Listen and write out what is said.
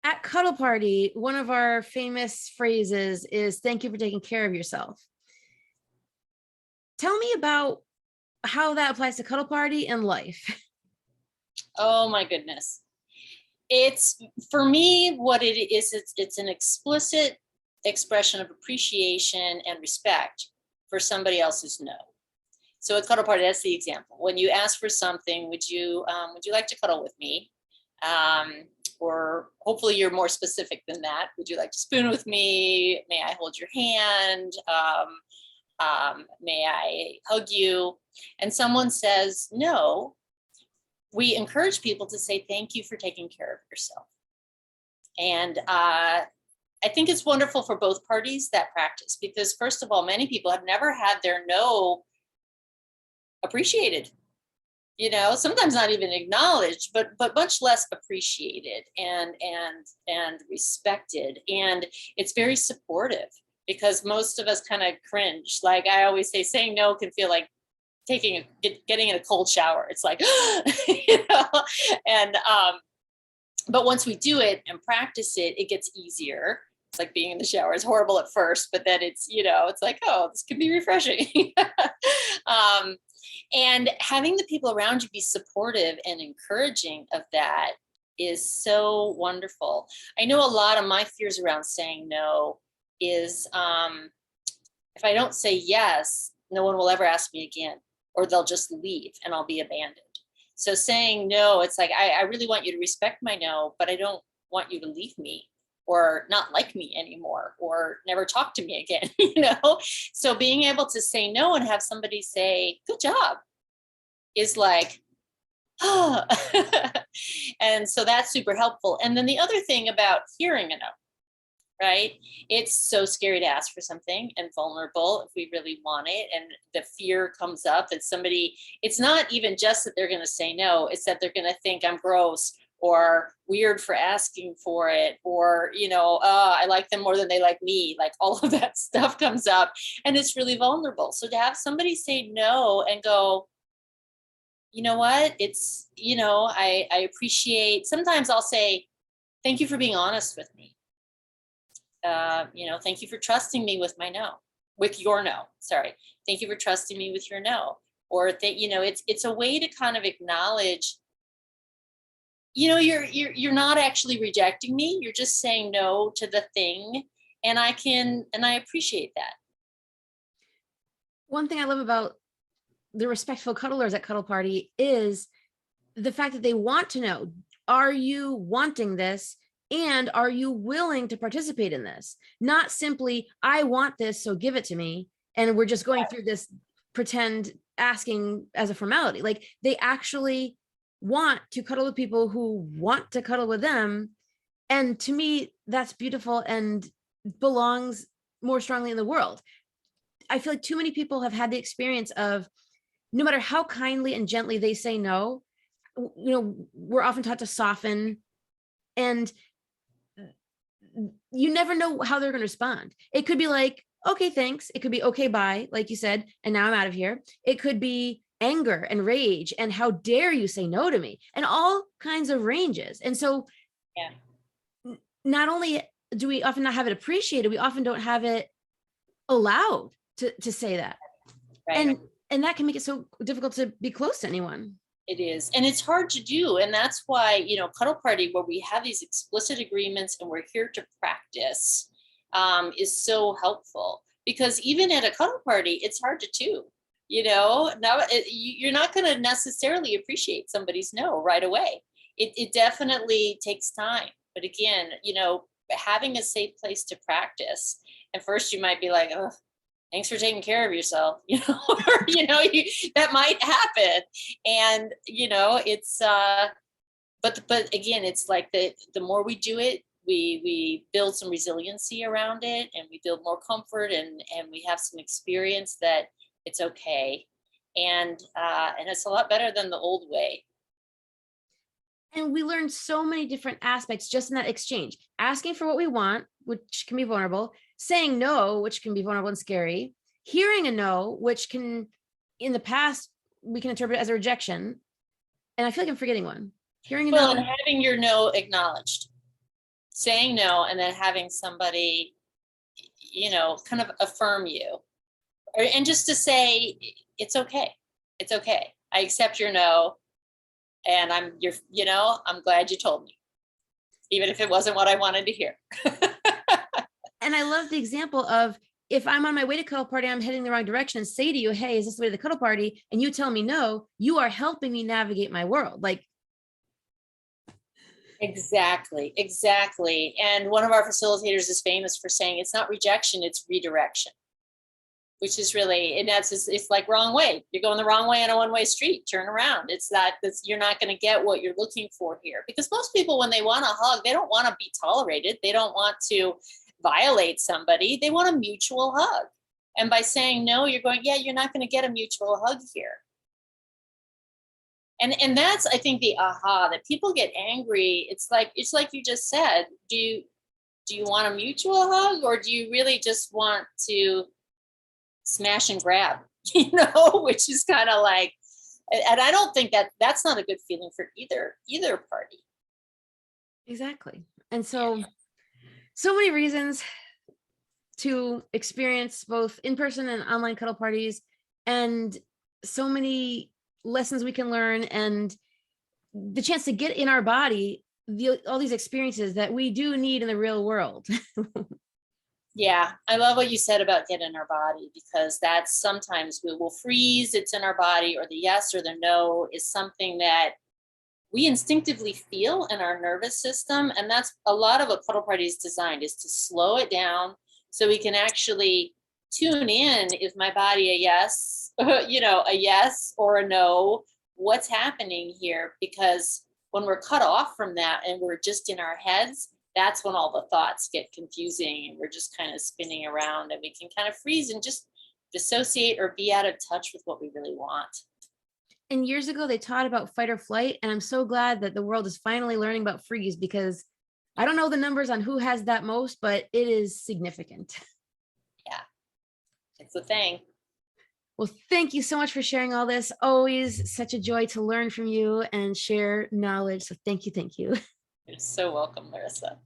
At Cuddle Party, one of our famous phrases is thank you for taking care of yourself. Tell me about how that applies to Cuddle Party and life. Oh my goodness. It's, for me, what it is, it's an explicit expression of appreciation and respect for somebody else's no. So at Cuddle Party, that's the example. When you ask for something, would you like to cuddle with me? Or hopefully you're more specific than that. Would you like to spoon with me? May I hold your hand? May I hug you? And someone says no, we encourage people to say thank you for taking care of yourself. And I think it's wonderful for both parties, that practice, because first of all, many people have never had their no appreciated, sometimes not even acknowledged, but much less appreciated and respected. And it's very supportive, because most of us kind of cringe. Like I always say, saying no can feel like getting in a cold shower. It's like, and but once we do it and practice it, it gets easier. It's like being in the shower is horrible at first, but then it's, it's like, oh, this can be refreshing. And having the people around you be supportive and encouraging of that is so wonderful. I know a lot of my fears around saying no is if I don't say yes, no one will ever ask me again, or they'll just leave and I'll be abandoned. So saying no, it's like, I really want you to respect my no, but I don't want you to leave me or not like me anymore or never talk to me again, So being able to say no and have somebody say, good job, is like, oh. And so that's super helpful. And then the other thing about hearing a no, right? It's so scary to ask for something and vulnerable if we really want it. And the fear comes up that somebody, it's not even just that they're going to say no, it's that they're going to think I'm gross or weird for asking for it, or, I like them more than they like me. Like all of that stuff comes up and it's really vulnerable. So to have somebody say no and go, you know what, it's, I appreciate, sometimes I'll say, thank you for being honest with me. Thank you for trusting me with your no. Sorry. Thank you for trusting me with your no. Or it's a way to kind of acknowledge, you're not actually rejecting me. You're just saying no to the thing. And I appreciate that. One thing I love about the respectful cuddlers at Cuddle Party is the fact that they want to know, are you wanting this? And are you willing to participate in this? Not simply, I want this, so give it to me. And we're just going through this pretend asking as a formality. Like they actually want to cuddle with people who want to cuddle with them. And to me, that's beautiful and belongs more strongly in the world. I feel like too many people have had the experience of no matter how kindly and gently they say no, we're often taught to soften, and you never know how they're going to respond. It could be like, okay, thanks. It could be, okay, bye, like you said, and now I'm out of here. It could be anger and rage and how dare you say no to me, and all kinds of ranges. And so not only do we often not have it appreciated, we often don't have it allowed to say that. Right. And that can make it so difficult to be close to anyone. It is. And it's hard to do. And that's why, Cuddle Party, where we have these explicit agreements and we're here to practice, is so helpful. Because even at a cuddle party, it's hard to do. Now you're not going to necessarily appreciate somebody's no right away. It definitely takes time. But again, having a safe place to practice. And first you might be like, oh, thanks for taking care of yourself, or, that might happen. And, it's, but again, it's like the more we do it, we build some resiliency around it, and we build more comfort, and we have some experience that it's okay. And it's a lot better than the old way. And we learn so many different aspects just in that exchange, asking for what we want, which can be vulnerable, saying no, which can be vulnerable and scary, hearing a no, which can, in the past, we can interpret as a rejection. And I feel like I'm forgetting one. Hearing a no. And having your no acknowledged. saying no, and then having somebody, kind of affirm you, and just to say, it's okay. It's okay. I accept your no. And I'm glad you told me, even if it wasn't what I wanted to hear. And I love the example of, if I'm on my way to cuddle party, I'm heading the wrong direction, and say to you, hey, is this the way to the cuddle party? And you tell me no, you are helping me navigate my world. Like, Exactly. And one of our facilitators is famous for saying it's not rejection, it's redirection, which is really, and it's like wrong way. You're going the wrong way on a one-way street, turn around. You're not going to get what you're looking for here. Because most people, when they want a hug, they don't want to be tolerated. They don't want to violate somebody. They want a mutual hug. And by saying no, you're going, yeah, you're not going to get a mutual hug here. And that's, I think, the aha, that people get angry. It's like you just said, do you want a mutual hug, or do you really just want to smash and grab, which is kind of like, and I don't think that's not a good feeling for either party. exactly. And so many reasons to experience both in-person and online cuddle parties, and so many lessons we can learn, and the chance to get in our body all these experiences that we do need in the real world. Yeah, I love what you said about get in our body, because that's sometimes we will freeze, it's in our body, or the yes or the no is something that we instinctively feel in our nervous system. And that's a lot of what cuddle party is designed, is to slow it down so we can actually tune in. Is my body a yes, a yes or a no? What's happening here? Because when we're cut off from that and we're just in our heads, that's when all the thoughts get confusing and we're just kind of spinning around, and we can kind of freeze and just dissociate or be out of touch with what we really want. And years ago, they taught about fight or flight. And I'm so glad that the world is finally learning about freeze, because I don't know the numbers on who has that most, but it is significant. Yeah, it's a thing. Well, thank you so much for sharing all this. Always such a joy to learn from you and share knowledge. So thank you. Thank you. You're so welcome, Larysa.